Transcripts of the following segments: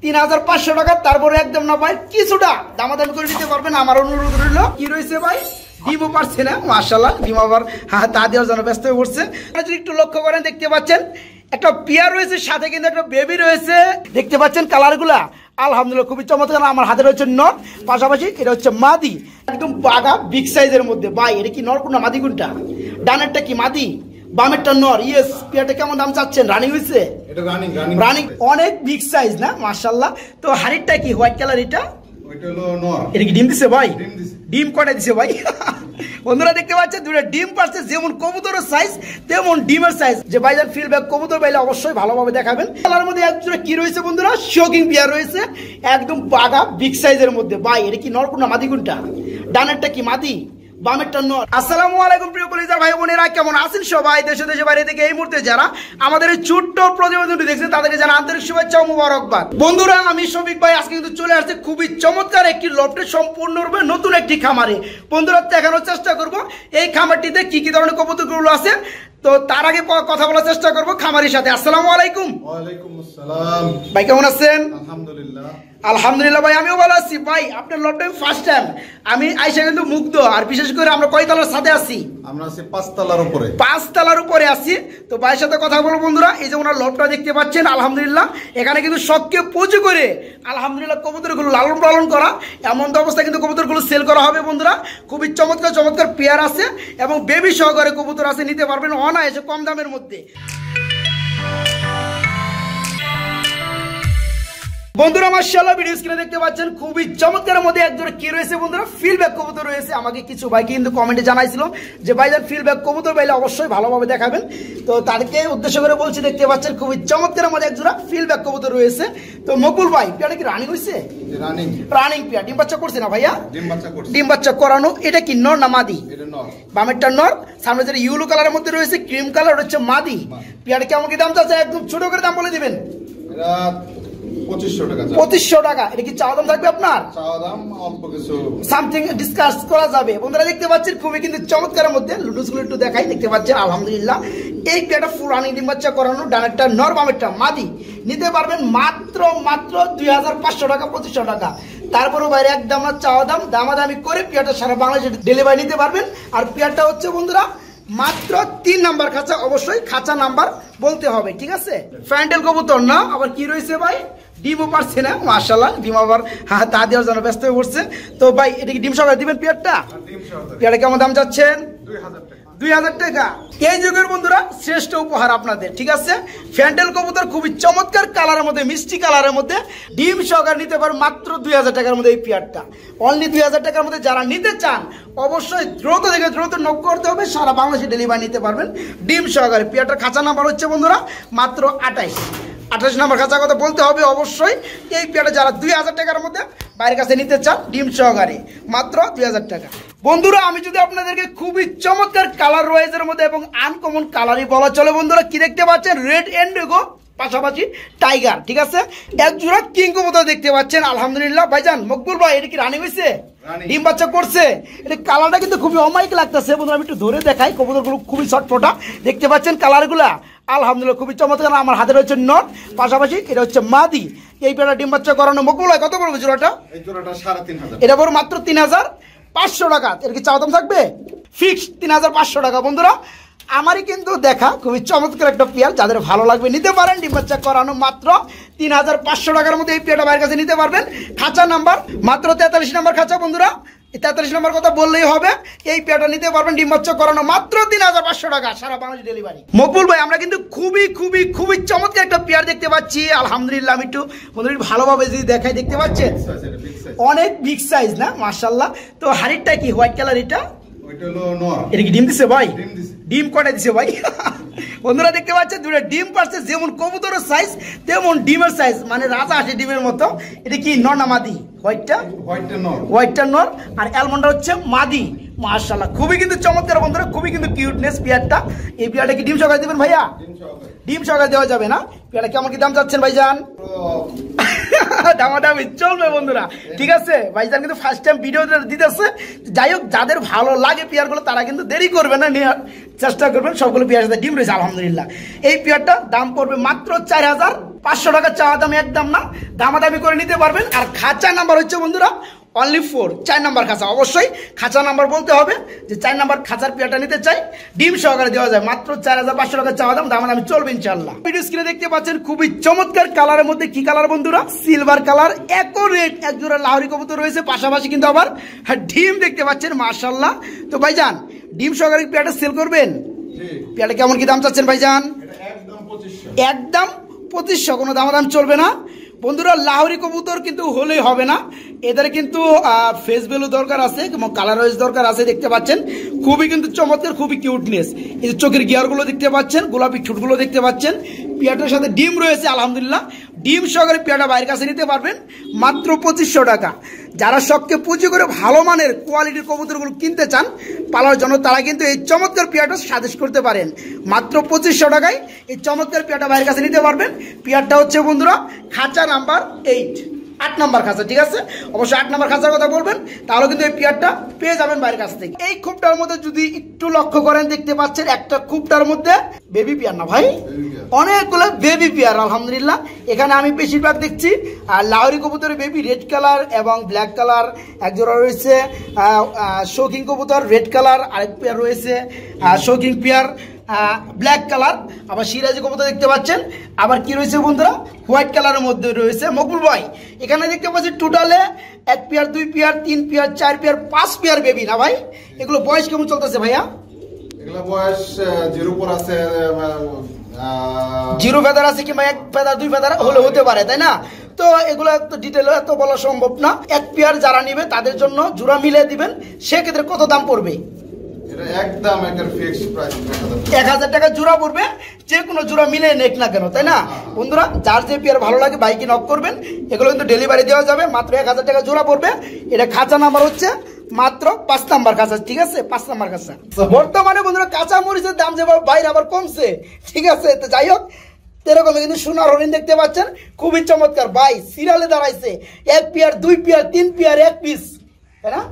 3500 টাকা। তারপরে একদম না ভাই কিছুটা দামাদামি করে নিতে পারবেন, আমার অনুরোধ রইল। কি রয়েছে ভাই, ডিমও পারছে না মাশাআল্লাহ, ডিম আবার তা দেওয়ার জন্য ব্যস্ত হয়ে পড়ছে। যদি একটু লক্ষ্য করেন দেখতে পাচ্ছেন একটা পেয়ার রয়েছে, সাথে কিন্তু একটা বেবি রয়েছে। দেখতে পাচ্ছেন কালারগুলা আলহামদুলিল্লাহ খুবই চমৎকার। আমার হাতে রয়েছে নর, পাশাপাশি এটা হচ্ছে মাদি, একদম বাগা বিগ সাইজের মধ্যে। ভাই এটা কি নর কোনটা মাদি কোনটা? ডানেরটা কি মাদি, বামেরটা নর। ইয়েস, পেয়ারটা কেমন দাম চাচ্ছেন? রানিং হয়েছে? এটা রানিং রানিং, অনেক বিগ সাইজ না মাশাআল্লাহ। তো হাড়িটা কি হোয়াইট কালার, এটা ওইটা হলো নর। এটা কি ডিম দিছে ভাই? ডিম দিছে। ডিম কয়টা দিছে ভাই? বন্ধুরা দেখতে পাচ্ছেন দুটো ডিম পারছে, যেমন কবুতরের সাইজ তেমন ডিমের সাইজ। যে ভাইজান ফিডব্যাক কবুতর পাইলে অবশ্যই ভালোভাবে দেখাবেন। কালার মধ্যে একজোড়া কি রয়েছে বন্ধুরা, শোকিং পেয়ার রয়েছে, একদম বাগা বিগ সাইজের মধ্যে। ভাই এটা কি নর কোনটা মাদি কোনটা? ডানেরটা কি মাদি, বামেরটা নর। আসসালামু আলাইকুম প্রিয় কলিজার ভাই বোনেরা, কেমন আছেন সবাই? দেশে দেশে বাইরে থেকে এই মুহূর্তে যারা আমাদের এই ছোট্ট প্রতিবেদনটি দেখছেন তাদেরকে জানা আন্তরিক শুভেচ্ছা ও মুবারকবাদ। বন্ধুরা আমি শফিক ভাই আজকে কিন্তু চলে আসছে খুবই চমৎকার একটি লফটে, সম্পূর্ণরূপে নতুন একটি খামারে। বন্ধুরা দেখানোর চেষ্টা করব এই খামারটিতে কি কি ধরনের কবুতরগুলো আছে। তো তার আগে কথা বলার চেষ্টা করব খামারির সাথে। আসসালামু আলাইকুম। ওয়ালাইকুম আসসালাম। ভাই কেমন আছেন? আলহামদুলিল্লাহ। আলহামদুলিল্লাহ ভাই, আমিও ভালো আছি। ভাই আপনার লফটে ফার্স্ট টাইম আমি আইসা কিন্তু মুগ্ধ। আর বিশেষ করে আমরা কয়তলার সাথে আছি? আমরা আছি 5 তলার উপরে। 5 তলার উপরে আছি। তো ভাইয়ের সাথে কথা বলবো বন্ধুরা। এই যে ওনার লফটটা দেখতে পাচ্ছেন আলহামদুলিল্লাহ, এখানে কিন্তু শখকে পুজো করে আলহামদুলিল্লাহ কবুতরগুলো লালন পালন করা, এমন তো অবস্থা কিন্তু কবুতরগুলো সেল করা হবে বন্ধুরা। খুবই চমৎকার চমৎকার পেয়ার আছে এবং বেবি সহকারে কবুতর আছে, নিতে পারবেন অনায়াসে কম দামের মধ্যে। বন্ধুরা মাশাআল্লাহ ভিডিও স্ক্রিনে দেখতে পাচ্ছেন খুবই চমৎকারের মধ্যে একজোড়া কি রয়েছে বন্ধুরা, ফিডব্যাক কবুতর রয়েছে। আমাকে কিছু ভাই কিন্তু কমেন্টে জানাইছিল যে ভাইজান ফিডব্যাক কবুতর পাইলে অবশ্যই ভালোভাবে দেখাবেন। তো তাদেরকে উদ্দেশ্য করে বলছি, দেখতে পাচ্ছেন খুবই চমৎকারের মধ্যে একজোড়া ফিডব্যাক কবুতর রয়েছে। তো মকুল ভাই পেয়ারটা কি রানিং হইছে? রানিং। রানিং পেয়ার, ডিম বাচ্চা করছে না ভাইয়া? ডিম বাচ্চা করছে। ডিম বাচ্চা করানো। এটা কি নর না মাদি? এটা নর। বামেরটা নর, সামনে যেটা ইয়েলো কালারের মধ্যে রয়েছে ক্রিম কালার হচ্ছে মাদি। পেয়ারটা কেমন কি দাম চাচ্ছে? একদম ছোট করে দাম বলে দিবেন। এটা 2500 টাকা। 2500 টাকা। এটা কি চাওয়া দাম থাকবে আপনার? চাওয়া দাম অল্প কিছু সামথিং ডিসকাস করা যাবে। বন্ধুরা দেখতে পাচ্ছেন খুবই কিন্তু চমৎকারের মধ্যে লুডুসগুলো একটু দেখাই। দেখতে পাচ্ছেন আলহামদুলিল্লাহ এই পেয়ারটা ফুল রানিং ডিম বাচ্চা করানো, ডানেরটা নর বামেরটা মাদি। নিতে পারবেন মাত্র 2500 টাকা, 2500 টাকা। তারপরও বাইরে একদম না চাওয়া দাম, দামাদামি করে পেয়ারটা সারা বাংলাদেশে ডেলিভারি নিতে পারবেন। আর পেয়ারটা হচ্ছে বন্ধুরা মাত্র 3 নাম্বার খাঁচা, অবশ্যই খাঁচা নাম্বার বলতে হবে, ঠিক আছে? ফ্যান্ডেল কবুতর না, আবার কি রয়েছে ভাই, ডিমও পারছে না মাশাআল্লাহ, ডিম আবার তা দেওয়ার জন্য ব্যস্ত হয়ে পড়ছে। তো ভাই এটা কি ডিম সহকারে দিবেন পেয়ারটা? ডিম সহকারে। পেয়ারটা কেমন দাম চাচ্ছেন? 2000 টাকা। 2000 টাকা। এই যুগের বন্ধুরা শ্রেষ্ঠ উপহার আপনাদের, ঠিক আছে? ফ্যান্ডেল কবুতর খুবই চমৎকার কালারের মধ্যে, মিষ্টি কালারের মধ্যে, ডিম সহকারে নিতে পারেন মাত্র 2000 টাকার মধ্যে। এই পেয়ারটা অনলি 2000 টাকার মধ্যে। যারা নিতে চান অবশ্যই দ্রুত থেকে দ্রুত নক করতে হবে, সারা বাংলাদেশে ডেলিভারি নিতে পারবেন ডিম সহকারে। পেয়ারটার খাঁচা নাম্বার হচ্ছে বন্ধুরা মাত্র 28 নাম্বার খাঁচা কথা বলতে হবে অবশ্যই। এই পেয়ারটা যারা 2000 টাকার মধ্যে বাইরের কাছে নিতে চান ডিম সহকারে মাত্র 2000 টাকা। বন্ধুরা আমি যদি আপনাদেরকে খুবই চমৎকার কালার ওয়াইজের মধ্যে এবং আনকমন কালারই বলা চলে বন্ধুরা, কি দেখতে পাচ্ছেন, রেড ইন্ডিগো পাশাপাশি টাইগার, ঠিক আছে? এক জোড়া কিং কবুতর দেখতে পাচ্ছেন আলহামদুলিল্লাহ। ভাইজান মকবুল ভাই এটা কি রানিং হয়েছে? ডিম বাচ্চা করছে। এটা কালারটা কিন্তু খুবই অমায়িক লাগতেছে বন্ধুরা, আমি একটু ধরে দেখাই। কবুতরগুলো খুবই ছটফটা, দেখতে পাচ্ছেন কালারগুলা আলহামদুলিল্লাহ খুবই চমৎকার। আমার হাতে রয়েছে নট, পাশাপাশি এটা হচ্ছে মাদি। এই পেয়ারটা ডিম বাচ্চা করানো। মকবুল ভাই কত পড়বে জোড়াটা? এই জোড়াটা 3500। এটা পড়বে মাত্র 3500 টাকা। এর কি চাওয়া দাম থাকবে? ফিক্সড 3500 টাকা। বন্ধুরা আমারই কিন্তু দেখা খুবই চমৎকার একটা পেয়ার, যাদের ভালো লাগবে নিতে পারেন। ডিম বাচ্চা করানো মাত্র 3500 টাকার মধ্যে এই পেয়ারটা বাইরের কাছে নিতে পারবেন। খাঁচা নাম্বার মাত্র 43 নাম্বার খাঁচা বন্ধুরা, 43 নাম্বার কথা বললেই হবে। এই পেয়ারটা নিতে পারবেন ডিম বাচ্চা করানো মাত্র 3500 টাকা, সারা বাংলাদেশ ডেলিভারি। মকবুল ভাই আমরা কিন্তু খুবই খুবই খুবই চমৎকার একটা পেয়ার দেখতে পাচ্ছি আলহামদুলিল্লাহ। আমি একটু বন্ধুরা ভালোভাবে যদি দেখাই, দেখতে পাচ্ছেন অনেক বিগ সাইজ না মাশাআল্লাহ। তো হাড়িটা কি হোয়াইট কালার? এটা ওইটা হলো নর। এটা কি ডিম দিছে ভাই? ডিম দিছে। ডিম কয়টা দিছে ভাই? বন্ধুরা দেখতে পাচ্ছেন দুটো ডিম পারছে, যেমন কবুতরের সাইজ তেমন ডিমের সাইজ, মানে রাজা আসে ডিমের মতো। এটা কি নর না মাদি? হোয়াইটটা নর। হোয়াইটটা নর আর অ্যালমন্ডটা হচ্ছে মাদি। মাশাআল্লাহ খুবই কিন্তু চমৎকার বন্ধুরা, খুবই কিন্তু কিউটনেস পেয়ারটা। এই পেয়ারটা কি ডিম সহকারে দিবেন ভাইয়া? ডিম সহকারে দেওয়া যাবে না। পেয়ারটা কেমন কি দাম চাচ্ছেন ভাইজান? দামাদামি চলবে বন্ধুরা, ঠিক আছে? ভাইজান কিন্তু ফার্স্ট টাইম ভিডিও দিতেছে। যাই হোক, যাদের ভালো লাগে পেয়ারগুলো তারা কিন্তু দেরি করবে না, নেওয়ার চেষ্টা করবেন। সবগুলো পেয়ার সাথে ডিম রয়েছে আলহামদুলিল্লাহ। এই পেয়ারটা দাম পড়বে মাত্র 500 টাকা চাওয়া দাম, একদম না, দামাদামি করে নিতে পারবেন। আর খাঁচা নাম্বার হচ্ছে বন্ধুরা অনলি 4, 4 নাম্বার খাঁচা। অবশ্যই খাঁচা নাম্বার বলতে হবে যে 4 নাম্বার খাঁচার পেয়ারটা নিতে চাই, ডিম সহকারে দেওয়া যায়, মাত্র 4500 টাকা চাওয়া দাম, দামাদামি চলবে ইনশাআল্লাহ। ভিডিও স্ক্রিনে দেখতে পাচ্ছেন খুবই চমৎকার কালারের মধ্যে, কি কালার বন্ধুরা? সিলভার কালার, অ্যাকোরেট এক জোড়া লাহোরি কবুতর রয়েছে, পাশাপাশি কিন্তু আবার ডিম দেখতে পাচ্ছেন মাশাআল্লাহ। তো ভাইজান ডিম সহকারে পেয়ারটা সেল করবেন? পেয়ারটা কেমন কি দাম চাচ্ছেন ভাইজান? একদম 2500, কোনো দামাদাম চলবে না বন্ধুরা। লাহোরি কবুতর কিন্তু হলেই হবে না, এদের কিন্তু ফেস ভ্যালু দরকার আছে, কালার ওয়াইজ দরকার আছে। দেখতে পাচ্ছেন খুবই কিন্তু চমৎকার, খুবই কিউটনেস। এই যে চোখের গিয়ারগুলো দেখতে পাচ্ছেন, গোলাপি ঠোঁটগুলো দেখতে পাচ্ছেন। পেয়ারটার সাথে ডিম রয়েছে আলহামদুলিল্লাহ, ডিম সহকারে পেয়ারটা বাইরের কাছে নিতে পারবেন মাত্র 2500 টাকা। যারা শখকে পুঁজি করে ভালো মানের কোয়ালিটির কবুতরগুলো কিনতে চান পালার জন্য, তারা কিন্তু এই চমৎকার পেয়ারটা সাজেস্ট করতে পারেন। মাত্র 2500 টাকায় এই চমৎকার পেয়ারটা বাইরের কাছে নিতে পারবেন। পেয়ারটা হচ্ছে বন্ধুরা খাঁচা নাম্বার 8 নাম্বার খাঁচা, ঠিক আছে? অবশ্যই 8 নাম্বার খাঁচার কথা বলবেন, তাহলে কিন্তু এই পেয়ারটা পেয়ে যাবেন বাইরের কাছ থেকে। এই খুবটার মধ্যে যদি একটু লক্ষ্য করেন, দেখতে পাচ্ছেন একটা খুবটার মধ্যে বেবি পেয়ার, না ভাই, অনেকগুলো বেবি পেয়ার আলহামদুলিল্লাহ। এখানে আমি বেশিরভাগ দেখছি আর লাহোরি কবুতরের বেবি রেড কালার এবং ব্ল্যাক কালার এক জোড়া রয়েছে, শৌখিন কবুতর রেড কালার আরেক পেয়ার রয়েছে, শৌখিন পেয়ার ব্ল্যাক কালার, আবার সিরাজি কবুতর দেখতে পাচ্ছেন। আবার কি রয়েছে বন্ধুরা? হোয়াইট কালারের মধ্যে রয়েছে মকবুল ভাই। এখানে দেখতে পাচ্ছি টোটালে 1 pair 2 pair 3 pair 4 pair 5 pair baby, না ভাই? এগুলো বয়স কেমন চলতেছে ভাইয়া? এগুলো বয়স 0 পর আছে, 0 ফেদার আছে কিংবা 1 ফেদার 2 ফেদার হলে হতে পারে, তাই না? তো এগুলো তো ডিটেলে এত বলা সম্ভব না। 1 পেয়ার যারা নিবে তাদের জন্য জোড়া মিলিয়ে দিবেন, সেক্ষেত্রে কত দাম পড়বে? একদম একটা ফিক্সড প্রাইস 1000 টাকা জোড়া পড়বে, যে কোনো জোড়া মিলে নেক না কেন, তাই না বন্ধুরা? যার যে পেয়ার ভালো লাগে বাইকে নক করবেন, এগুলো কিন্তু ডেলিভারি দেওয়া যাবে, মাত্র 1000 টাকা জোড়া পড়বে। এটা খাঁচা নাম্বার হচ্ছে মাত্র 5 নাম্বার খাঁচা, ঠিক আছে? 5 নাম্বার খাঁচা। বর্তমানে বন্ধুরা কাঁচা মরিচের দাম যেভাবে বাইরে আবার কমছে, ঠিক আছে? তো যাই হোক, এরকম কিন্তু সোনার হরিণ দেখতে পাচ্ছেন, খুবই চমৎকার ভাই, সিরিয়ালে দাঁড়াইছে। 1 পেয়ার 2 পেয়ার 3 পেয়ার 1 পিস, তাই না?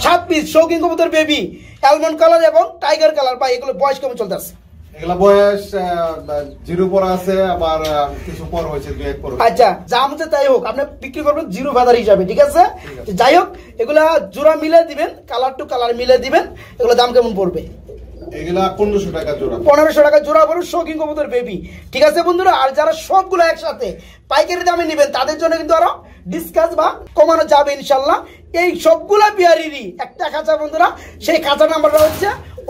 7 পিস শৌখিন কবুতর বেবি, অ্যালমন্ড কালার এবং টাইগার কালার। ভাই এগুলো বয়স কেমন চলতেছে? এগুলা বয়স 0 পর আছে, আবার কিছু পর হয়েছে 2-1 পর। আচ্ছা, যা হচ্ছে তাই হোক, আপনি বিক্রি করবেন 0 ফেদার হিসাবে, ঠিক আছে? যাই হোক, এগুলা জোড়া মিলে দিবেন, কালার টু কালার মিলে দিবেন। এগুলো দাম কেমন পড়বে? এগুলা 1500 টাকা জোড়া। 1500 টাকা জোড়া পড়বে শৌখিন কবুতর বেবি, ঠিক আছে বন্ধুরা? আর যারা সবগুলো একসাথে পাইকারি দামে নেবেন তাদের জন্য কিন্তু আরো ডিসকাস বা কমানো যাবে ইনশাল্লাহ। এই সবগুলা পেয়ারেরই একটা খাঁচা বন্ধুরা, সেই খাঁচা নাম্বারটা হচ্ছে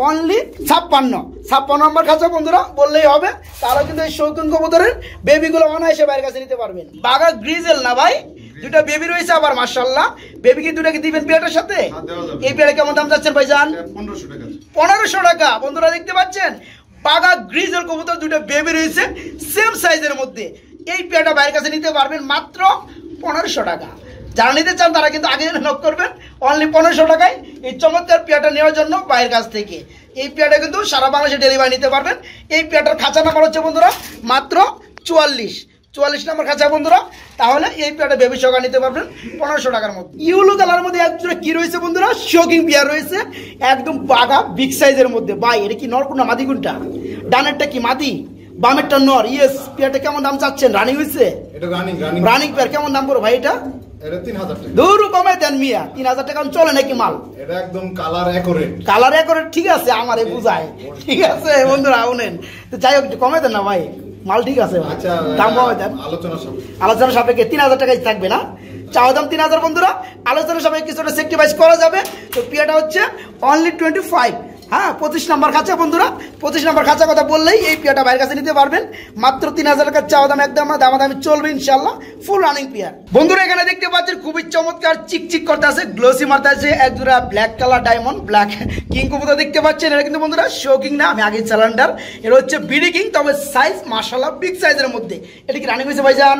অনলি 56 নাম্বার খাঁচা বন্ধুরা বললেই হবে। তাহলে কিন্তু এই শৌখিন কবুতরের বেবিগুলো অনায়াসে বাইরের কাছে নিতে পারবেন। বাঘা গ্রিজেল, না ভাই? দুটা বেবি রয়েছে আবার মাশাআল্লাহ। বেবি কি দুটাকে দিবেন পেয়ারটার সাথে? এই পেয়ারে কেমন দাম যাচ্ছেন ভাইজান? 1500 টাকা। 1500 টাকা বন্ধুরা দেখতে পাচ্ছেন। বাঘা গ্রিজেল কবুতর দুটো বেবি রয়েছে সেম সাইজের মধ্যে। এই পেয়ারটা বাইরের কাছে নিতে পারবেন মাত্র 1500 টাকা। যারা নিতে চান তারা কিন্তু আগে নক করবেন, অনলি 1500 টাকায় এই চমৎকার পেয়ারটা নেওয়ার জন্য বাইরের কাছ থেকে। এই পেয়ারটা কিন্তু সারা বাংলাদেশে ডেলিভারি নিতে পারবেন। এই পেয়ারটার খাঁচা নাম্বার হচ্ছে বন্ধুরা মাত্র 44 নাম্বার খাঁচা বন্ধুরা। তাহলে এই পেয়ারটা বেবি সহকারে নিতে পারবেন 1500 টাকার মধ্যে। ইউলো কালার মধ্যে একজোড়া কি রয়েছে বন্ধুরা? শৌখিন পেয়ার রয়েছে, একদম বাঘা বিগ সাইজের মধ্যে। ভাই এটা কি নর কোনটা মাদি কোনটা? ডানেরটা কি মাদি, বামেরটা নর? ইয়েস। পেয়ারটা কেমন দাম চাচ্ছেন? রানিং হয়েছে? এটা রানিং পেয়ার কেমন দাম পড়ো ভাই? এটা 3000 টাকা। দূর কমাই দেন মিয়া, 3000 টাকা চলে নাকি মাল? এটা একদম কালার অ্যাকোরেট। কালার অ্যাকোরেট, ঠিক আছে, আমারে বুঝায়, ঠিক আছে বন্ধুরা শুনেন। তো যাই হোক কমাই দেন না ভাই, মাল ঠিক আছে। আচ্ছা, দাম কমাই দেন, আলোচনা সাপেক্ষে 3000 টাকাই থাকবে না? চাওয়া দাম 3000 বন্ধুরা, আলোচনা সাপেক্ষে কিছুটা সেক্রিফাইস করা যাবে। তো পেয়ারটা হচ্ছে অনলি 25। হ্যাঁ, 25 নাম্বার খাঁচা বন্ধুরা। 25 নাম্বার খাঁচা কথা বললেই এই পেয়ারটা বাইরের কাছে নিতে পারবেন মাত্র 3000 টাকার চাওয়া দাম, একদম দামাদামি চলবে ইনশাল্লাহ। ফুল রানিং পেয়ার বন্ধুরা। এখানে দেখতে পাচ্ছেন খুবই চমৎকার চিকচিক করতে আছে, গ্লোসি মারতে আছে এক জোড়া black colour diamond black king কবুতর দেখতে পাচ্ছেন। এটা কিন্তু বন্ধুরা শো কিং না, আমি আগে স্যালেন্ডার। এটা হচ্ছে বিডি কিং, তবে সাইজ মাশাআল্লাহ বিগ সাইজের মধ্যে। এটা কি রানিং হয়েছে ভাইজান?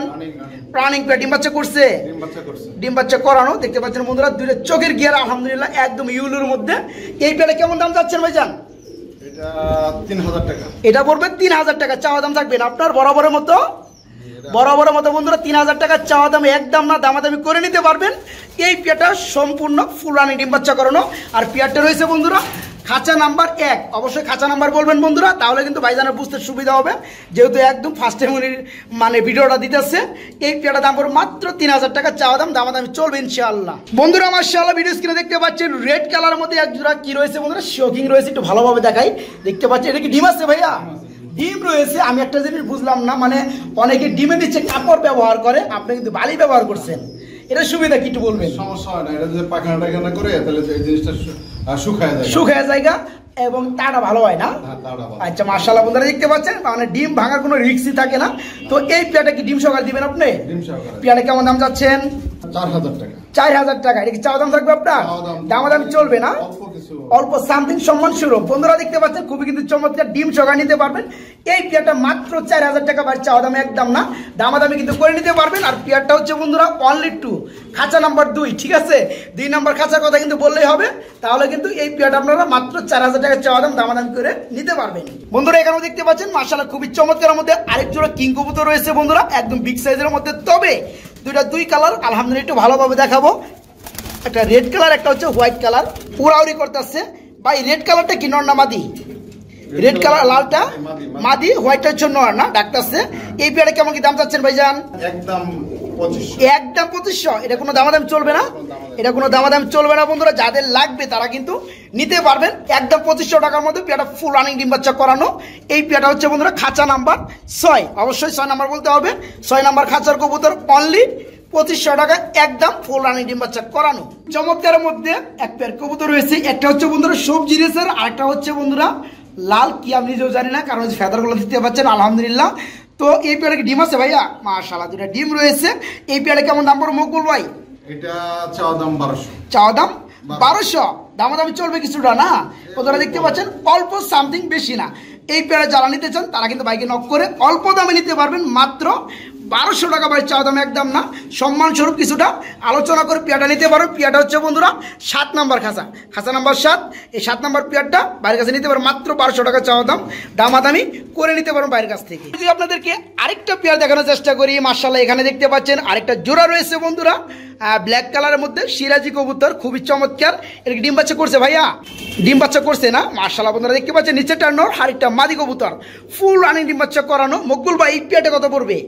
Running pair. ডিম বাচ্চা করছে? ডিম বাচ্চা করানো দেখতে পাচ্ছেন বন্ধুরা। দুইটা চোখের গিয়ার আলহামদুলিল্লাহ একদম ইউলোর মধ্যে। এই পেয়ারে কেমন দাম যাচ্ছেন ভাইজান? এটা 3000 টাকা। এটা পড়বে 3000 টাকা। চাওয়া দাম থাকবে না আপনার বরাবরের মতো বন্ধুরা। 3000 টাকা চাওয়া দাম, একদম না, দামাদামি করে নিতে পারবেন। এই পেয়ারটা সম্পূর্ণ ফুল রানিং ডিম বাচ্চা করানো। আর পেয়ারটা রয়েছে বন্ধুরা খাঁচা নাম্বার 1, অবশ্যই খাঁচা নাম্বার বলবেন বন্ধুরা, তাহলে কিন্তু ভাইজানের বুঝতে সুবিধা হবে, যেহেতু একদম ফার্স্ট টাইম মানে ভিডিওটা দিতেছে। এই পেয়ারটার দাম পড়বে মাত্র 3000 টাকা চাওয়া দাম, দামাদামি চলবে ইনশাআল্লাহ। বন্ধুরা মাশাআল্লাহ ভিডিও স্ক্রিনে দেখতে পাচ্ছেন রেড কালারের মধ্যে এক জোড়া কি রয়েছে বন্ধুরা, শোকিং রয়েছে, একটু ভালোভাবে দেখাই। দেখতে পাচ্ছেন এটা কি ডিম আছে ভাইয়া? ডিম রয়েছে। আমি একটা জিনিস বুঝলাম না, মানে অনেকে ডিমের নিচে কাপড় ব্যবহার করে, আপনি কিন্তু বালি ব্যবহার করছেন, এটা সুবিধা কি একটু বলবেন? সমস্যা হয় না, এটা যদি পাখানা টাখানা করে তাহলে এই জিনিসটা শুকায় যায় এবং তাটা ভালো হয় না। আচ্ছা মাশাআল্লাহ বন্ধুরা দেখতে পাচ্ছেন, মানে ডিম ভাঙার কোনো রিস্কই থাকে না। তো এই পেয়ারটা কি ডিম সহকারে দিবেন আপনি? পেয়ারটা কেমন দাম যাচ্ছেন? 4000 টাকা। 4000 টাকা। এটা কি চাওয়া দাম থাকবে আপনার? দামাদামি চলবে না, অল্প সামথিং সম্মান স্বরূপ। বন্ধুরা দেখতে পাচ্ছেন খুবই কিন্তু চমৎকার, ডিম সহকারে নিতে পারবেন। এই পেয়ারটা মাত্র 4000 টাকা, বাড়ি চাওয়া দাম একদম না, দামাদামি কিন্তু করে নিতে পারবেন। আর পেয়ারটা হচ্ছে বন্ধুরা অনলি 2, খাঁচা নাম্বার 2, ঠিক আছে? 2 নাম্বার খাঁচার কথা কিন্তু বললেই হবে, তাহলে কিন্তু এই পেয়ারটা আপনারা মাত্র 4000 টাকা চাওয়া দাম, দামাদামি করে নিতে পারবেন। বন্ধুরা এখানে দেখতে পাচ্ছেন মাশাআল্লাহ খুবই চমৎকারের মধ্যে আরেক জোড়া কিং কবুতর রয়েছে বন্ধুরা, একদম বিগ সাইজের মধ্যে, তবে দুই কালার আলহামদুলিল্লাহ একটু ভালোভাবে দেখাবো। একটা রেড কালার, একটা হচ্ছে হোয়াইট কালার, উড়াউড়ি করতেছে ভাই। রেড কালারটা কি নর না মাদি? রেড কালার লালটা মাদি, হোয়াইটটা হচ্ছে নর না, ডাকতেছে। এই পেয়ারে কেমন কি দাম চাচ্ছেন ভাইজান? একদম 2500। এটা কোনো দামাদাম চলবে না, এটা কোনো দামাদাম চলবে না বন্ধুরা। যাদের লাগবে তারা কিন্তু নিতে পারবেন একদম 2500 টাকার মধ্যে। পেয়ারটা ফুল রানিং ডিম বাচ্চা করানো। এই পেয়ারটা হচ্ছে বন্ধুরা খাঁচা নাম্বার 6, অবশ্যই 6 নাম্বার বলতে হবে। 6 নাম্বার খাঁচার কবুতর অনলি 2500 টাকা একদম, ফুল রানিং ডিম বাচ্চা করানো। চমৎকারের মধ্যে এক পেয়ার কবুতর রয়েছে, একটা হচ্ছে বন্ধুরা সবজি রেসের, আর একটা হচ্ছে বন্ধুরা লাল, কি আমি নিজেও জানি না, কারণ ফেদারগুলো দিতে পারছেন আলহামদুলিল্লাহ। তো এই পেয়ারে কি ডিম আছে ভাইয়া? মাশাআল্লাহ দুটা ডিম রয়েছে। এই পেয়ারে কেমন দাম পড়বে মকবুল ভাই? এটা চাওয়া দাম 1200। চাওয়া দাম 1200, দামাদামি চলবে কিছুটা না? কতটা দেখতে পাচ্ছেন, অল্প সামথিং, বেশি না। এই পেয়ারে যারা নিতে চান তারা কিন্তু বাইকে নক করে অল্প দামে নিতে পারবেন, মাত্র 1200 টাকা বাড়ি চাওয়া দাম একদম না, সম্মান স্বরূপ কিছুটা আলোচনা করে পেয়ারটা নিতে পারো। পেয়ারটা হচ্ছে বন্ধুরা 7 নাম্বার খাঁচা, খাঁচা নাম্বার 7। এই 7 নাম্বার পেয়ারটা বাইরের কাছে নিতে পারো মাত্র 1200 টাকা চাওয়া দাম, দামাদামি করে নিতে পারো বাইরের কাছ থেকে। যদি আপনাদেরকে আরেকটা পেয়ার দেখানোর চেষ্টা করি, মাশাআল্লাহ এখানে দেখতে পাচ্ছেন আরেকটা জোড়া রয়েছে বন্ধুরা, ব্ল্যাক কালারের মধ্যে সিরাজি কবুতর, খুবই চমৎকার। এর ডিম বাচ্চা করছে ভাইয়া? ডিম বাচ্চা করছে না? মাশাআল্লাহ বন্ধুরা দেখতে পাচ্ছেন নিচেরটা নর, আরেকটা মাদি কবুতর, ফুল রানিং ডিম বাচ্চা করানো। মকবুল ভাই এই পেয়ারটা কত পড়বে?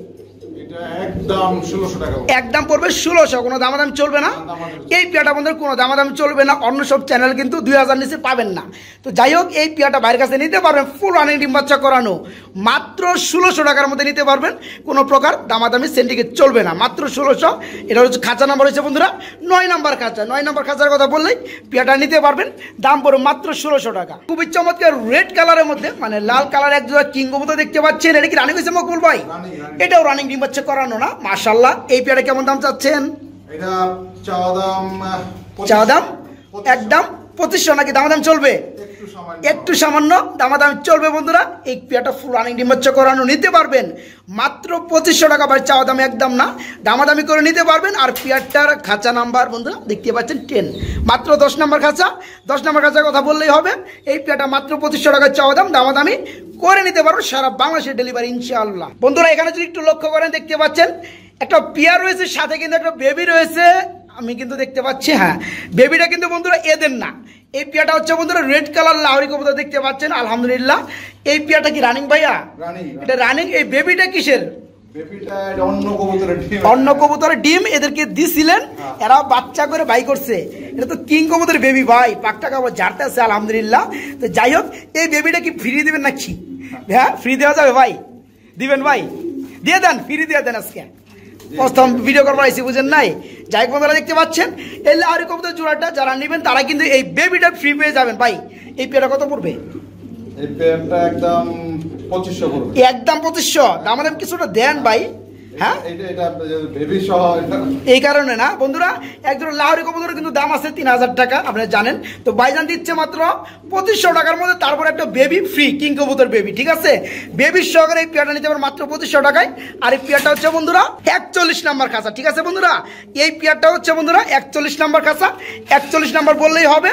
একদম পড়বে 1600, কোনো দামাদাম চলবে না। এই পেয়ারটা বন্ধুরা কোনো দামাদাম চলবে না, অন্য সব চ্যানেল কিন্তু 2000 নিচে পাবেন না। তো যাই হোক এই পেয়ারটা বাইরের কাছে নিতে পারবেন, ফুল রানিং ডিম বাচ্চা করানো, মাত্র 1600 টাকার মধ্যে নিতে পারবেন, কোনো প্রকার দামাদামি সেন্টিকেট চলবে না, মাত্র 1600। এটা হচ্ছে খাঁচা নাম্বার হচ্ছে বন্ধুরা 9 নাম্বার খাঁচা। 9 নাম্বার খাঁচার কথা বললেই পেয়ারটা নিতে পারবেন, দাম পড়বে মাত্র 1600 টাকা। খুবই চমৎকার রেড কালারের মধ্যে, মানে লাল কালার এক জোড়া কিং কবুতর দেখতে পাচ্ছেন। এটা কি রানিং হয়েছে মকবুল ভাই? এটাও রানিং ডিম বাচ্চা করানো না, মাশাআল্লাহ। এই পেয়ারে কেমন দাম চাচ্ছেন? এটা চাওয়া দাম একদম 2500, নাকি দামাদাম চলবে? একটু সামান্য দামাদাম চলবে বন্ধুরা। এই পেয়ারটা ফুল রানিং ডিম বাচ্চা করানো নিতে পারবেন মাত্র 2500 টাকা, বাড়ি চাওয়া দাম একদম না, দামাদামি করে নিতে পারবেন। আর পেয়ারটার খাঁচা নাম্বার বন্ধুরা দেখতে পাচ্ছেন 10, মাত্র 10 নাম্বার খাঁচা। 10 নাম্বার খাঁচার কথা বললেই হবে। এই পেয়ারটা মাত্র 2500 টাকা চাওয়া দাম, দামাদামি করে নিতে পারো, সারা বাংলাদেশের ডেলিভারি ইনশাআল্লাহ। বন্ধুরা এখানে যদি একটু লক্ষ্য করেন দেখতে পাচ্ছেন একটা পেয়ার রয়েছে, সাথে কিন্তু একটা বেবি রয়েছে, আমি কিন্তু দেখতে পাচ্ছি। হ্যাঁ, বেবিটা কিন্তু বন্ধুরা এদের না। এই পেয়ারটা হচ্ছে বন্ধুরা রেড কালার লাহোরি কবুতর দেখতে পাচ্ছেন আলহামদুলিল্লাহ। এই পেয়ারটা কি রানিং ভাইয়া? এটা রানিং। এই বেবিটা কিসের? অন্য কবুতরের ডিম এদেরকে দিছিলেন, এরা বাচ্চা করে বাই করছে। এটা তো কিং কবুতরের বেবি ভাই, পাকটা কাপড় ঝাড়তে আছে আলহামদুলিল্লাহ। তো যাই হোক এই বেবিটা কি ফ্রি দিবেন নাকি? হ্যাঁ ফ্রি দেওয়া যাবে ভাই? দিবেন ভাই? দিয়ে দেন, ফ্রি দিয়ে দেন। আজকে প্রথম ভিডিও করবার আইসি, বুঝেন নাই? যাই বন্ধুরা দেখতে পাচ্ছেন এই লাহোরি কবুতর জোড়াটা যারা নেবেন তারা কিন্তু এই বেবিটা ফ্রি পেয়ে যাবেন ভাই। এই পেয়ারটা কত পড়বে? এই পেয়ারটা একদম 2500 পড়বে। একদম 2500, দাম কিছুটা দেন ভাই। হ্যাঁ এই কারণে না বন্ধুরা, একজন লাহোরি কবুতরের কিন্তু দাম আছে 3000 টাকা, আপনারা জানেন। তো ভাইজান দিচ্ছে মাত্র 2500 টাকার মধ্যে, তারপর একটা বেবি ফ্রি, কিং কবুতর বেবি, ঠিক আছে? বেবির সহকারে এই পেয়ারটা নিতে পারেন মাত্র 2500 টাকায়। আর এই পেয়ারটা হচ্ছে বন্ধুরা 41 নাম্বার খাঁচা, ঠিক আছে বন্ধুরা? এই পেয়ারটা হচ্ছে বন্ধুরা 41 নাম্বার খাঁচা, 41 নাম্বার বললেই হবে।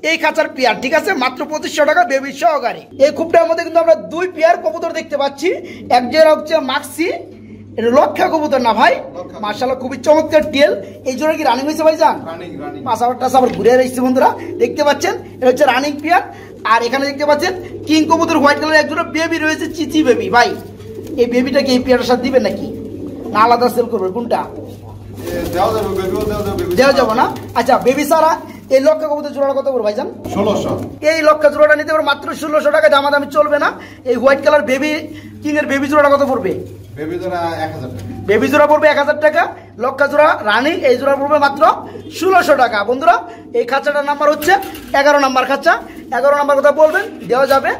এই খাঁচার পেয়ার, ঠিক আছে? মাত্র 2500 টাকা বেবির সহকারে। এই খুবটার মধ্যে কিন্তু আমরা 2 পেয়ার কবুতর দেখতে পাচ্ছি। এক যে হচ্ছে মাক্সি, এটা লক্ষা কবুতর না ভাই? মাশাআল্লাহ খুবই চমৎকার টেল। এই জন্য কি রানিং হয়েছে ভাই? যান পাঁচ আবার ঘুরে আসছে বন্ধুরা, দেখতে পাচ্ছেন এটা হচ্ছে রানিং পেয়ার। আর এখানে দেখতে পাচ্ছেন কিং কবুতর হোয়াইট কালার একজোড়া বেবি রয়েছে, চিচি বেবি। ভাই এই বেবিটাকে এই পেয়ারের সাথে দিবেন নাকি না আলাদা সেল করবে কোনটা? দেওয়া যাবো না। আচ্ছা বেবি সারা এই লক্ষা কবুতর জোড়াটা কত করে ভাইজান? 1600। এই লক্ষা জোড়াটা নিতে পারো মাত্র 1600 টাকা, দামাদামি চলবে না। এই হোয়াইট কালার বেবি কিং এর বেবি জোড়াটা কত পড়বে? বেবি জোড়া 1000 টাকা। বেবি জোড়া পড়বে 1000 টাকা, লক্ষা জোড়া রানিং এই জোড়া পড়বে মাত্র 1600 টাকা। বন্ধুরা এই খাঁচাটার নাম্বার হচ্ছে 11 নাম্বার খাঁচা। 11 নাম্বার কথা বলবেন, দেওয়া যাবে।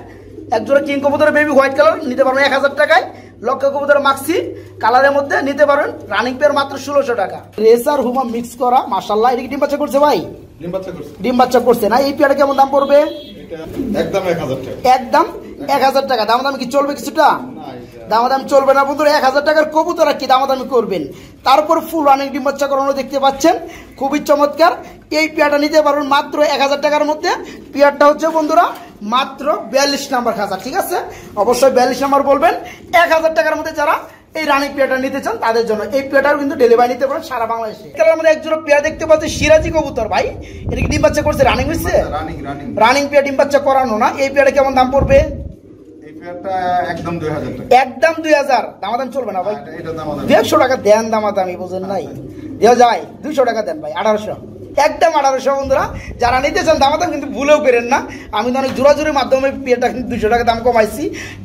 এক জোড়া কিং কবুতরের বেবি হোয়াইট কালার নিতে পারবেন 1000 টাকায়। লক্ষা কবুতর মাক্সি কালারের মধ্যে নিতে পারেন রানিং পেয়ার মাত্র 1600 টাকা। রেসার হুমা মিক্স করা মাশাআল্লাহ। এটা কি ডিম বাচ্চা করছে ভাই? ডিম বাচ্চা করছে না। এই পেয়ারটা কেমন দাম পড়বে? একদম 1000 টাকা। একদম 1000 টাকা। দামাদামি কি চলবে কিছুটা? দামাদামি চলবে না বন্ধুরা। 1000 টাকার কবুতর আর কি দামাদামি করবেন। তারপর ফুল রানিং ডিম বাচ্চা করানো দেখতে পাচ্ছেন, খুবই চমৎকার। এই পেয়ারটা নিতে পারবেন মাত্র 1000 টাকার মধ্যে। পেয়ারটা হচ্ছে বন্ধুরা মাত্র 42 নাম্বার খাঁচা, ঠিক আছে? অবশ্যই 42 নাম্বার বলবেন। 1000 টাকার মধ্যে যারা এই রানিং পেয়ারটা নিতে চান তাদের জন্য এই পেয়ারটাও কিন্তু ডেলিভারি নিতে পারেন সারা বাংলাদেশে। এর মধ্যে একজোড়া পেয়ার দেখতে পাচ্ছি সিরাজি কবুতর। ভাই এটা কি ডিম বাচ্চা করছে? রানিং হইছে? রানিং পেয়ার ডিম বাচ্চা করানো না। এই পেয়ারটা কেমন দাম পড়বে? এই পেয়ারটা একদম 2000 টাকা। একদম 2000। দামাদাম চলবে না ভাই? এটা দামাদাম 150 টাকা দেন। দামাদামি বুঝেন নাই, দেওয়া যায়। 200 টাকা দেন ভাই, 1800। একদম 1800 বন্ধুরা। যারা নিতে চান দামাদাম কিন্তু ভুলেও করেন না। আমি তো অনেক জোরাজোরির মাধ্যমে পেয়ারটা কিন্তু 200 টাকা দাম কমাইছি।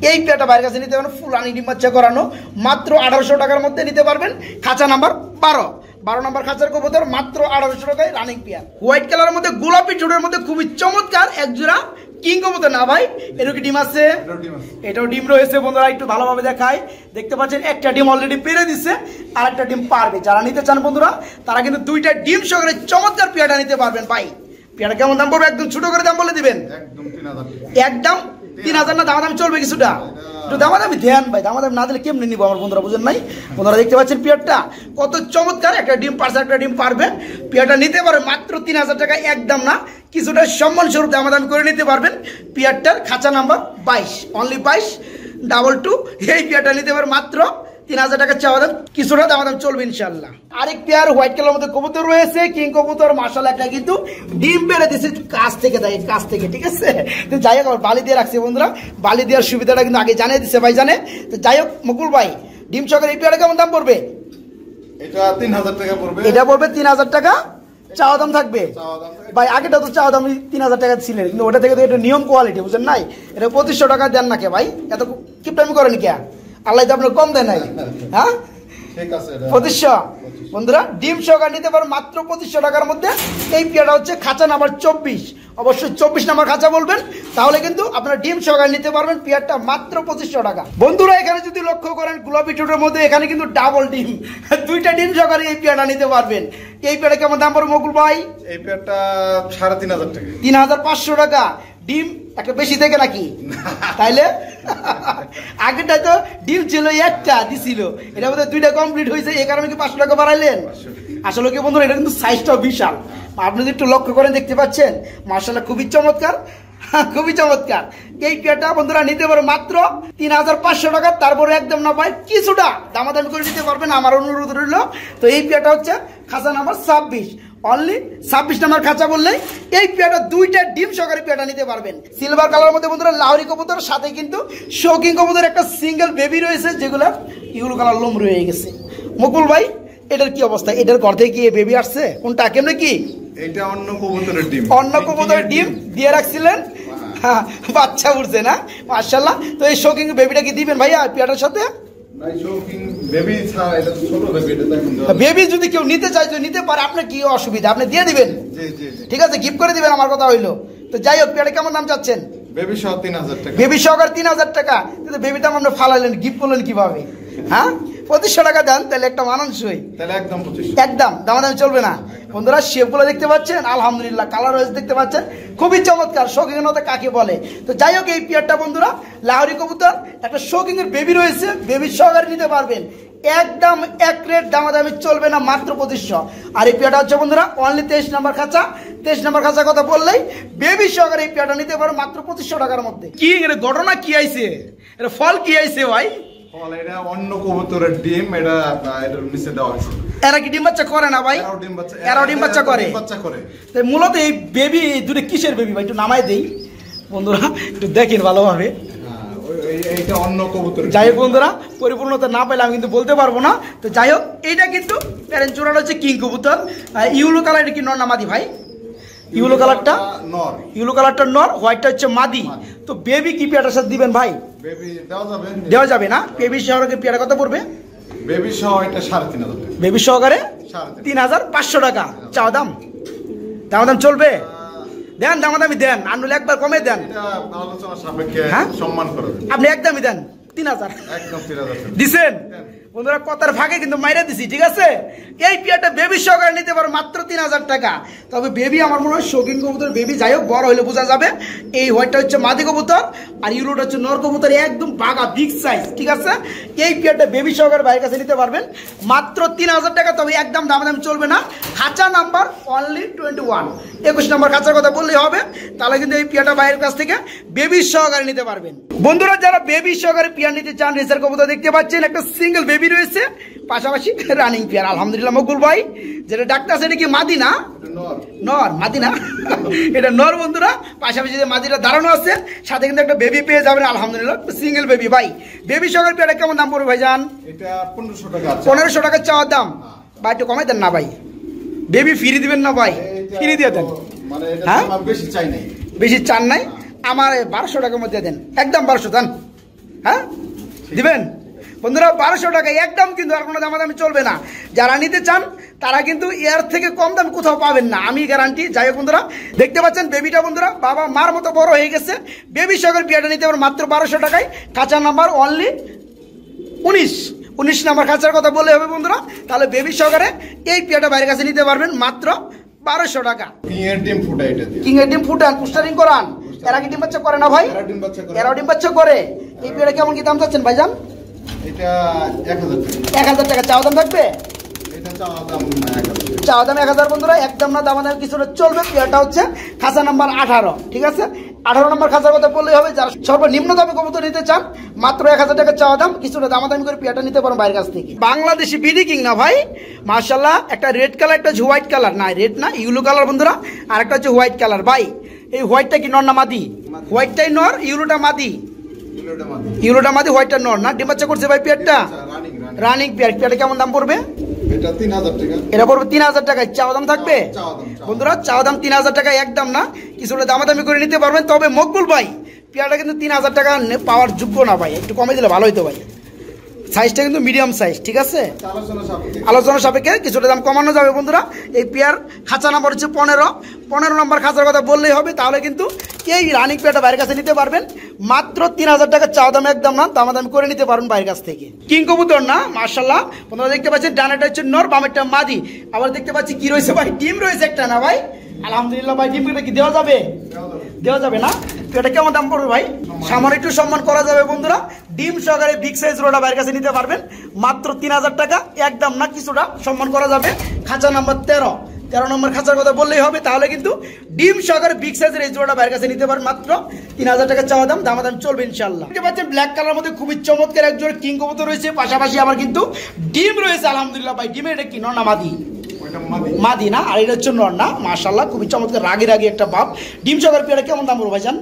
এই পেয়ারটা বাইরের কাছে নিতে পারেন ফুল রানিং ডিম বাচ্চা করানো মাত্র 1800 টাকার মধ্যে নিতে পারবেন। খাঁচা নাম্বার 12 নম্বর খাঁচার কবুতর মাত্র 1800 টাকায় রানিং পেয়ার। হোয়াইট কালারের মধ্যে গোলাপি ঠোঁটের মধ্যে খুবই চমৎকার একজোড়া কিং কবুতর না ভাই? এরও কি ডিম আছে? এটাও ডিম রয়েছে বন্ধুরা। একটু ভালোভাবে দেখায়, দেখতে পাচ্ছেন একটা ডিম অলরেডি পেরে দিচ্ছে, আর একটা ডিম পারবে। যারা নিতে চান বন্ধুরা তারা কিন্তু 2টা ডিম সহকারে চমৎকার পেয়ারটা নিতে পারবেন। ভাই পেয়ারটা কেমন দাম পড়বে? একদম ছোট করে দাম বলে দিবেন। একদম 3000 টাকা। একদম 3000 না? দামাদামি চলবে কিছুটা? একটু দামাদামি দেন ভাই। দামাদামি না দিলে কেমনি নিবো আমার বন্ধুরা, বুঝেন নাই? বন্ধুরা দেখতে পাচ্ছেন পেয়ারটা কত চমৎকার। একটা ডিম পারছে, একটা ডিম পারবে। পেয়ারটা নিতে পারবে মাত্র 3000 টাকা। একদম না, কিছুটা সম্মান স্বরূপ দামাদামি করে নিতে পারবেন। পেয়ারটার খাঁচা নাম্বার 22, অনলি 2222। এই পেয়ারটা নিতে পারবে মাত্র 3000 টাকা চাওয়া দাম, কিছুটা দামাদাম চলবে ইনশাল্লাহ। আরেক পেয়ার হোয়াইট কালার মধ্যে কবুতর রয়েছে, কিং কবুতর মাশাআল্লাহ। একটা কিন্তু ডিম পেড়ে দিচ্ছে কাছ থেকে, দেয় কাছ থেকে, ঠিক আছে? তো যাই হোক আবার বালি দিয়ে রাখছে বন্ধুরা। বালি দেওয়ার সুবিধাটা কিন্তু আগে জানিয়ে দিচ্ছে ভাই, জানে। তো যাই হোক মুকুল ভাই ডিম সহকারে এই পেয়ারটা কেমন দাম পড়বে? এটা 3000 টাকা পড়বে। এটা পড়বে 3000 টাকা। চাওয়া দাম থাকবে ভাই। আগেটা তো চাওয়া দাম 3000 টাকা ছিলেন, কিন্তু ওটা থেকে তো এটা নিয়ম কোয়ালিটি, বুঝেন নাই? এটা 2500 টাকা দেন নাকি ভাই? এত কিপটামি করেন কে? আল্লাহ তো আপনার কম দেয় নাই। হ্যাঁ ঠিক আছে। 2500 বন্ধুরা ডিম সহকারে নিতে পারো মাত্র 2500 টাকার মধ্যে। এই পেয়ারটা হচ্ছে খাঁচা নাম্বার 24। অবশ্যই 24 নাম্বার খাঁচা বলবেন, তাহলে কিন্তু আপনারা ডিম সহকারে নিতে পারবেন। পেয়ারটা মাত্র 2500 টাকা। বন্ধুরা এখানে যদি লক্ষ্য করেন গোলাপি ঠোঁটের মধ্যে এখানে কিন্তু ডাবল ডিম, 2টা ডিম সহকারে এই পেয়ারটা নিতে পারবেন। এই পেয়ারটা কেমন দাম পড়বে মকুল ভাই? এই পেয়ারটা 3500 টাকা। 3500 টাকা। ডিম একটা বেশি থেকে নাকি? তাইলে আগেটা তো ডিম ছিল একটা দিছিল, এটা বোধ হয় 2টা কমপ্লিট হয়েছে, এই কারণে কি 500 টাকা বাড়াইলেন? আসলে কি বন্ধুরা এটা কিন্তু সাইজটাও বিশাল। আপনি যদি একটু লক্ষ্য করেন দেখতে পাচ্ছেন মাশাআল্লাহ খুবই চমৎকার, খুবই চমৎকার। এই পেয়ারটা বন্ধুরা নিতে পারো মাত্র 3500 টাকা। তারপরে একদম না পাই কিছুটা দামাদামি করে নিতে পারবেন, আমার অনুরোধ রইল। তো এই পেয়ারটা হচ্ছে খাঁচা নাম্বার 26, অনলি 26 নাম্বার খাঁচা বললেই এই পেয়ারটা 2টা ডিম সহকারে পেয়ারটা নিতে পারবেন। সিলভার কালার মধ্যে বন্ধুরা লাহোরি কবুতর, সাথে কিন্তু শৌকিং কবুতর একটা সিঙ্গেল বেবি রয়েছে, যেগুলো ইউলো কালার লোম রয়ে গেছে। মুকুল ভাই এটার কি অবস্থা? এটার ঘর থেকে কি বেবি আসছে? কোনটা কেমনে কি? এটা অন্য কবুতরের ডিম। অন্য কবুতরের ডিম দিয়ে রাখছিলেন, হ্যাঁ বাচ্চা উঠছে না মাশাআল্লাহ। তো এই শৌকিং বেবিটা কি দিবেন ভাইয়া পেয়ারটার সাথে? বেবি যদি কেউ নিতে চায় নিতে পারে, আপনার কি অসুবিধা? আপনি দিয়ে দিবেন, ঠিক আছে, গিফট করে দিবেন, আমার কথা হইলো। তো যাই হোক পেয়ারটা কেমন দাম চাচ্ছেন? বেবি সহ 3000 টাকা। বেবি সহকার 3000 টাকা। কিন্তু বেবিটা আপনি ফালাইলেন, গিফট করলেন কিভাবে? হ্যাঁ 2500 টাকা দেন, তাহলে একটা মানানসই। তাহলে একদম 2500, একদম দামাদামি চলবে না। বন্ধুরা শেপগুলো দেখতে পাচ্ছেন আলহামদুলিল্লাহ, কালার ওয়াইজ দেখতে পাচ্ছেন খুবই চমৎকার। শৌকিংতা কাকে বলে? তো যাই হোক এই পেয়ারটা বন্ধুরা লাহোরি কবুতর, একটা শৌকিং এর বেবি রয়েছে, বেবি সহকারে নিতে পারবেন। একদম এক রেট, দামাদামি চলবে না, মাত্র 2500। আর এই পেয়ারটা হচ্ছে বন্ধুরা অনলি 23 নাম্বার খাঁচা। 23 নাম্বার খাঁচা কথা বললেই বেবি সহকারে এই পেয়ারটা নিতে পারো মাত্র 2500 টাকার মধ্যে। কি এর ঘটনা কি আইছে? এটা ফল কি আইছে ভাই? ফল এটা অন্য কবুতরের ডিম, এটা এটার নিচে দেওয়া হয়েছে। এরা কি ডিম বাচ্চা করে না ভাই? এরাও ডিম বাচ্চা করে। বাচ্চা করে। তাই মূলত এই বেবি দুটো কিসের বেবি ভাই একটু নামাই দেই। বন্ধুরা একটু দেখেন ভালোভাবে। এইটা অন্য কবুতর। যাই হোক বন্ধুরা, পরিপূর্ণতা না পেলে আমি কিন্তু বলতে পারবো না। তো যাই হোক, এইটা কিন্তু প্যারেন্ট জোড়াটা হচ্ছে কিং কবুতর। ইউলো কালার, এটা কি নর না মাদি ভাই? ইউলো কালারটা নর। ইউলো কালারটা নর, হোয়াইটটা হচ্ছে মাদি। তো বেবি কি পেয়ারটার সাথে দিবেন ভাই? বেবি দেওয়া যাবে না? বেবি সহকারে পেয়ারা কত পড়বে? বেবি সহ এটা 3,500 টাকা। বেবি সহকারে 3,500 টাকা চাওয়া দাম। দাম চলবে? দেন দামাদামি দেন, আনলে একবার কমে দেন। এটা আলোচনা সাপেক্ষে হ্যাঁ? সম্মান করে দেন। আপনি একদমই দেন 3,000 একদম 3,000 দিছেন বন্ধুরা, কথার ফাঁকে কিন্তু মাইরা দিছি, ঠিক আছে? এই পেয়ারটা বেবি সহকারে নিতে পারো মাত্র 3,000 টাকা। তবে বেবি আমার মনে হয় শৌখিন কবুতর, বেবি যাই হোক বড় হইলে বোঝা যাবে। এই হোয়াইটটা হচ্ছে মাদি কবুতর, আর ইউলোটা হচ্ছে নর কবুতর, একদম বাঘা বিগ সাইজ, ঠিক আছে? এই পেয়ারটা বেবি সহকারে বাইরের কাছে নিতে পারবেন মাত্র 3,000 টাকা। তবে একদম দামাদামি চলবে না। খাঁচা নাম্বার অনলি 21, 21 নম্বর খাঁচার কথা বললেই হবে। তাহলে কিন্তু এই পেয়ারটা বাইরের কাছ থেকে বেবি সহকারে নিতে পারবেন। বন্ধুরা, যারা বেবি সহকারে পেয়ার নিতে চান, রেসার কবুতর দেখতে পাচ্ছেন, একটা সিঙ্গেল বেবি রয়েছে, পাশাপাশি রানিং পেয়ার। আলহামদুলিল্লাহ মকবুল ভাই, যেটা ডাক্তার সেটা কি মাদি না? নর, মাদি না এটা নর বন্ধুরা। পাশাপাশি যে মাদিটা দাঁড়ানো আছে, সাথে কিন্তু একটা বেবি পেয়ে যাবেন আলহামদুলিল্লাহ, সিঙ্গেল বেবি। ভাই বেবি সহকারে পেয়ারটা কেমন দাম পড়বে ভাই জান? এটা 1500 টাকা। 1500 টাকা চাওয়ার দাম। ভাই একটু কমাই দেন না ভাই, বেবি ফ্রি দিবেন না ভাই? ফ্রি দিয়ে দেন। মানে এটা হ্যাঁ, আমি বেশি চাই নাই। বেশি চান নাই? আমার 1200 টাকার মধ্যে দেন, একদম 1200 দেন। হ্যাঁ দিবেন বন্ধুরা, 1200 টাকা একদম, কিন্তু আর কোনো দামাদামি চলবে না। যারা নিতে চান তারা কিন্তু এর থেকে কম দাম কোথাও পাবেন না, আমি গ্যারান্টি। যাই হোক বন্ধুরা, দেখতে পাচ্ছেন বেবিটা বন্ধুরা বাবা মার মতো বড় হয়ে গেছে। বেবি সহকারে পেয়ারটা নিতে পারেন মাত্র 1200 টাকায়। কাঁচা নাম্বার অনলি 19 নাম্বার খাঁচার কথা বললে হবে বন্ধুরা। তাহলে বেবি সহকারে এই পেয়ারটা বাইরের কাছে নিতে পারবেন মাত্র 1200 টাকা। কিং এর ডিম ফুটা, এটা কিং এর ডিম ফুটান, পুস্টারিং করান। এরা কি ডিম বাচ্চা করে না ভাই? এরাও ডিম বাচ্চা করে। এই পেয়ারটা কেমন কি দাম চাচ্ছেন ভাইজান? এটা 1000 টাকা। 1000 টাকা চাওয়া দাম থাকবে? এটা চাওয়া দাম 1000। চাওয়া দাম 1000 বন্ধুরা, একদম না, দামাদামি কিছুটা চলবে। পেয়ারটা হচ্ছে খাঁচা নাম্বার 18, ঠিক আছে? 18 নম্বর খাঁচার কথা বললেই হবে। যারা সর্বনিম্ন দামে কবুতর নিতে চান, মাত্র 1000 টাকা চাওয়া দাম, কিছুটা দামাদামি করে পেয়ারটা নিতে পারেন বাইরের কাছ থেকে। বাংলাদেশি বিডি কিং না ভাই, মাশাআল্লাহ। একটা রেড কালার, একটা হোয়াইট কালার, না রেড না ইউলো কালার বন্ধুরা, আর একটা হচ্ছে হোয়াইট কালার। ভাই এই হোয়াইটটা কি নর না মাদি? হোয়াইটটাই নর, ইউলোটা মাদি। ইউলোটা মাদি, হোয়াইটটা নর না? ডিম বাচ্চা করছে ভাই পেয়ারটা? Running pair. পেয়ারটা কেমন দাম পড়বে? এটা 3000 টাকা। এটা পড়বে 3000 টাকায়। চাওয়া দাম থাকবে বন্ধুরা, চাওয়া দাম 3000 টাকা একদম না, কিছুটা দামাদামি করে নিতে পারবেন। তবে মকবুল ভাই পেয়ারটা কিন্তু 3000 টাকা পাওয়ার যোগ্য না ভাই, একটু কমে দিলে ভালো হতো ভাই। সাইজটা কিন্তু মিডিয়াম সাইজ, ঠিক আছে? আলোচনা সাপেক্ষে কিছুটা দাম কমানো যাবে বন্ধুরা। এই পেয়ার খাঁচা নাম্বার হচ্ছে 15 নম্বর খাঁচার কথা বললেই হবে। তাহলে কিন্তু এই রানিং পেয়ারটা বাইরের কাছে নিতে পারবেন মাত্র 3000 টাকা চাওয়া দাম, একদম না, দামাদামি করে নিতে পারবেন বাইরের কাছ থেকে। কিং কবুতর না, মাশাআল্লাহ। আপনারা দেখতে পাচ্ছেন ডানাটা হচ্ছে নর, বামেরটা মাদি। আবার দেখতে পাচ্ছি কি রয়েছে ভাই, ডিম রয়েছে একটা না ভাই? আলহামদুলিল্লাহ ভাই, ডিমটা কি দেওয়া যাবে? দেওয়া যাবে না? এটা কেমন দাম পড়বে ভাই? সামান্য একটু সম্মান করা যাবে বন্ধুরা। ডিম সহকারে বিগ সাইজ রোডা বাইরের কাছে নিতে পারবেন মাত্র 3000 টাকা, একদম না, কিছুটা সম্মান করা যাবে। খাঁচা নাম্বার 13 নম্বর খাঁচার কথা বললেই হবে। তাহলে কিন্তু ডিম সহকারে বিগ সাইজের এই জোড়াটা বাইরের কাছে নিতে পারেন মাত্র 3000 টাকা চাওয়া দাম, দামাদাম চলবে ইনশাআল্লাহ। দেখতে পাচ্ছেন ব্ল্যাক কালার মধ্যে খুবই চমৎকার এক জোড়া কিং কবুতর রয়েছে, পাশাপাশি আবার কিন্তু ডিম রয়েছে আলহামদুলিল্লাহ ভাই। ডিমের এটা কি নর না মাদি? মাদি না, আর এটা হচ্ছে নর না। মাশাআল্লাহ, খুবই চমৎকার, রাগি একটা ভাব। ডিম সহকারে পেয়ারটা কেমন দাম পড়বে ভাইজান?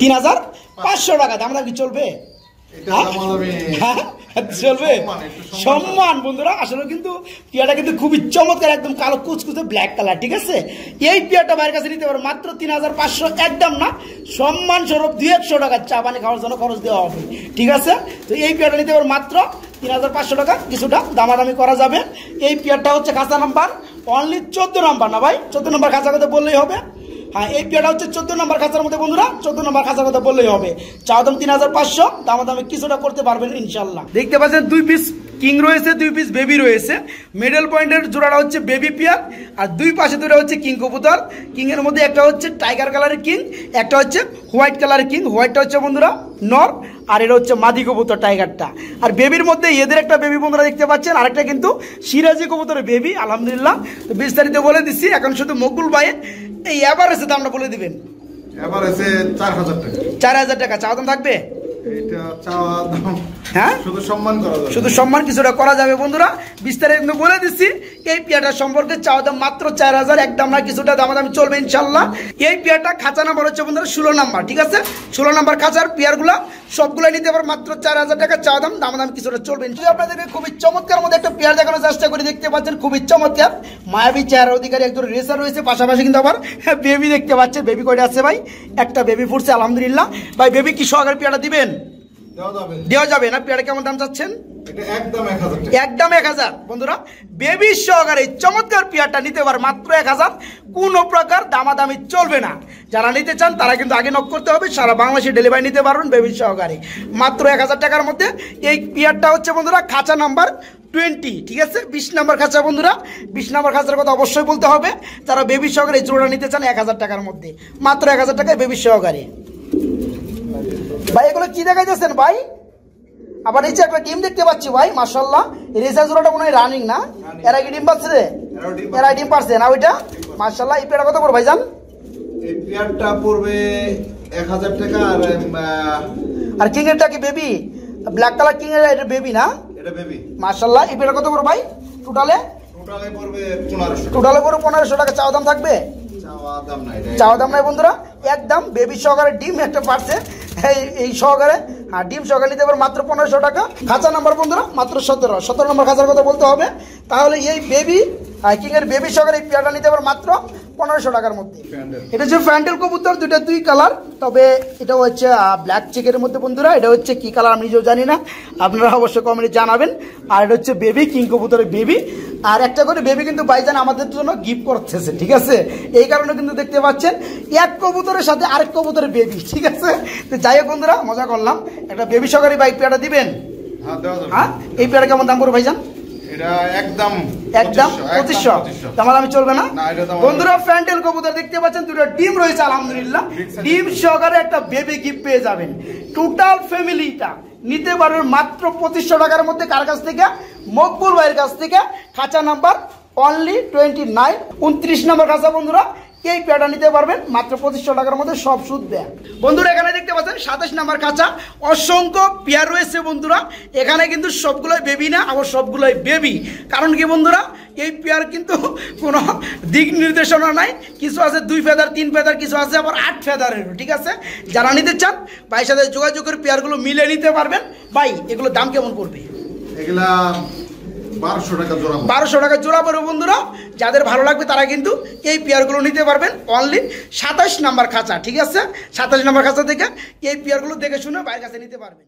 3500 টাকা। দাম কি চলবে? চলবে, সম্মান বন্ধুরা। আসলে কিন্তু পেয়ারটা কিন্তু খুবই চমৎকার, একদম কালো কুচকুচে ব্ল্যাক কালার, ঠিক আছে? এই পেয়ারটা বাইরের কাছে নিতে পারো মাত্র 3500, একদম না, সম্মান স্বরূপ 200 টাকা চা পানি খাওয়ার জন্য খরচ দেওয়া হবে, ঠিক আছে? তো এই পেয়ারটা নিতে পারো মাত্র 3500 টাকা, কিছুটা দামাদামি করা যাবে। এই পেয়ারটা হচ্ছে খাঁচা নাম্বার অনলি 14 নাম্বার না ভাই? 14 নম্বর খাঁচার কথা বললেই হবে। হ্যাঁ, এই পেয়ারটা হচ্ছে 14 নম্বর খাঁচার মধ্যে বন্ধুরা, 14 নম্বর খাঁচার কথা বললেই হবে। চাওয়া দাম 3500, দামাদামি কিছুটা করতে পারবেন ইনশাল্লাহ। দেখতে পাচ্ছেন 2 পিস কিং রয়েছে, 2 পিস বেবি রয়েছে। মিডল পয়েন্টের জোড়াটা হচ্ছে বেবি পেয়ার, আর 2 পাশে দুটো হচ্ছে কিং কবুতর। কিং এর মধ্যে একটা হচ্ছে টাইগার কালারের কিং, একটা হচ্ছে হোয়াইট কালারের কিং। হোয়াইটটা হচ্ছে বন্ধুরা নর, আর এটা হচ্ছে মাদি কবুতর টাইগারটা। আর বেবির মধ্যে এদের একটা বেবি বন্ধুরা দেখতে পাচ্ছেন, আরেকটা কিন্তু সিরাজি কবুতরের বেবি আলহামদুলিল্লাহ। তো বিস্তারিত বলে দিচ্ছি, এখন শুধু মকবুল ভাই এই এভারেজে দামটা বলে দিবেন। এভারেজে 4000 টাকা। 4000 টাকা চাওয়া দাম থাকবে? এটা চাওয়া দাম হ্যাঁ শুধু সম্মান করা যাবে, শুধু সম্মান কিছুটা করা যাবে বন্ধুরা। বিস্তারিত কিন্তু বলে দিচ্ছি এই পেয়ারটার সম্পর্কে। চাওয়া দাম মাত্র 4000, একদম না, কিছুটা দামাদামি চলবে ইনশাল্লাহ। এই পেয়ারটা খাঁচা নাম্বার হচ্ছে বন্ধুরা 16 নাম্বার, ঠিক আছে? 16 নাম্বার খাঁচার পেয়ারগুলো সবগুলো নিতে পারো মাত্র 4000 টাকা চাওয়া দাম, দামাদামি কিছুটা চলবে। যদি আপনাদেরকে খুবই চমৎকার মধ্যে একটা পেয়ার দেখানোর চেষ্টা করে, দেখতে পাচ্ছেন খুবই চমৎকার মায়াবী চেহারা অধিকারী একজন রেসার রয়েছে, পাশাপাশি কিন্তু আবার বেবি দেখতে পাচ্ছেন। বেবি কয়টা আছে ভাই? একটা বেবি ফুটছে আলহামদুলিল্লাহ। ভাই বেবি কি সহকারে পেয়ারটা দিবেন? দেওয়া যাবে না? পেয়ারটা কেমন দাম চাচ্ছেন? একদম 1000 বন্ধুরা। বেবি সহকারে চমৎকার পেয়ারটা নিতে পারে মাত্র 1000, কোনো প্রকার দামাদামি চলবে না। যারা নিতে চান তারা কিন্তু আগে নক করতে হবে, সারা বাংলাদেশে ডেলিভারি নিতে পারবেন বেবি সহকারে মাত্র 1000 টাকার মধ্যে। এই পেয়ারটা হচ্ছে বন্ধুরা খাঁচা নাম্বার 20, ঠিক আছে? 20 নাম্বার খাঁচা বন্ধুরা, 20 নাম্বার খাঁচার কথা অবশ্যই বলতে হবে। যারা বেবি সহকারে এই জোড়া নিতে চান 1000 টাকার মধ্যে, মাত্র 1000 টাকায় বেবি সহকারে। ভাই এগুলো কি দেখাইতেছেন ভাই? আবার নিচে একটা ডিম দেখতে পাচ্ছি ভাই, মাশাআল্লাহ। রেসার জোড়াটা মনে হয় রানিং না? এরা কি ডিম পাচ্ছে? এরা ডিম পাচ্ছে না ওইটা, মাশাআল্লাহ। এই পেয়ারটা কত পড়বে ভাইজান? এই পেয়ারটা পড়বে 1000 টাকা। আর কিং এরটা কি বেবি? ব্ল্যাক কালার কিং এর এটা বেবি না? এটা বেবি, মাশাআল্লাহ। এই পেয়ারটা কত পড়বে ভাই টোটালে? পড়বে 1500। টোটালে পড়বে 1500 টাকা। চাওয়া দাম থাকবে? চাওয়া দাম নাই বন্ধুরা, একদম বেবি সহকারে ডিম একটা পারছে এই সহকারে। হ্যাঁ, ডিম সহকারে নিতে পারবে মাত্র 1500 টাকা। খাঁচা নাম্বার বন্ধুরা মাত্র 17 নম্বর খাঁচার কথা বলতে হবে। তাহলে এই বেবি কিং এর বেবি সহকারে এই পেয়ারটা নিতে পারবে মাত্র 1500 টাকার মধ্যে। এটা হচ্ছে ফ্যান্টেল কবুতর, দুইটা দুই কালার, তবে এটা হচ্ছে ব্ল্যাক চেকের মধ্যে বন্ধুরা। এটা হচ্ছে কি কালার আমি নিজেও জানি না, আপনারা অবশ্যই কমেন্টে জানাবেন। আর এটা হচ্ছে বেবি কিং কবুতরের বেবি। আর একটা করে বেবি কিন্তু ভাইজান আমাদের জন্য গিফট করতেছে, ঠিক আছে? এই কারণে কিন্তু দেখতে পাচ্ছেন এক কবুতরের সাথে আরেক কবুতরের বেবি, ঠিক আছে? তো যাই হোক বন্ধুরা, মজা করলাম। একটা বেবি সহকারে বাইক পেয়ারটা দিবেন? হ্যাঁ, এই পেয়ারটা কেমন দাম পড়বে ভাইজান? একদম 2500, দামাদামি চলবে না বন্ধুরা। ফ্যান্টেল কবুতর দেখতে পাচ্ছেন, দুটো ডিম রয়েছে আলহামদুলিল্লাহ। ডিম সহকারে একটা বেবি গিফট পেয়ে যাবেন। টোটাল ফ্যামিলিটা নিতে পারবেন মাত্র 2500 টাকার মধ্যে। কার কাছ থেকে? মকবুল ভাইয়ের কাছ থেকে। খাঁচা নাম্বার অনলি 29, 29 নম্বর খাঁচা বন্ধুরা। এই পেয়ারটা নিতে পারবেন মাত্র 2500 টাকার মধ্যে, সব সুদ দেয় বন্ধুরা। এখানে দেখতে পাচ্ছেন 27 নম্বর খাঁচা, অসংখ্য পেয়ার রয়েছে বন্ধুরা। এখানে কিন্তু সবগুলোই বেবি না, আবার সবগুলোই বেবি। কারণ কি বন্ধুরা, এই পেয়ার কিন্তু কোনো দিক নির্দেশনা নাই। কিছু আছে 2 ফেদার 3 ফেদার, কিছু আছে আবার 8 ফেদারেরও, ঠিক আছে? যারা নিতে চান ভাইয়ের সাথে যোগাযোগ করে পেয়ারগুলো মিলে নিতে পারবেন। ভাই এগুলো দাম কেমন পড়বে? এগুলা 1200 টাকা জোড়া। 1200 টাকা জোড়া পড়বে বন্ধুরা। যাদের ভালো লাগবে তারা কিন্তু এই পেয়ারগুলো নিতে পারবেন অনলি 27 নাম্বার খাঁচা, ঠিক আছে? 27 নাম্বার খাঁচা থেকে এই পেয়ারগুলো দেখে শুনে ভাইয়ের কাছে নিতে পারবেন।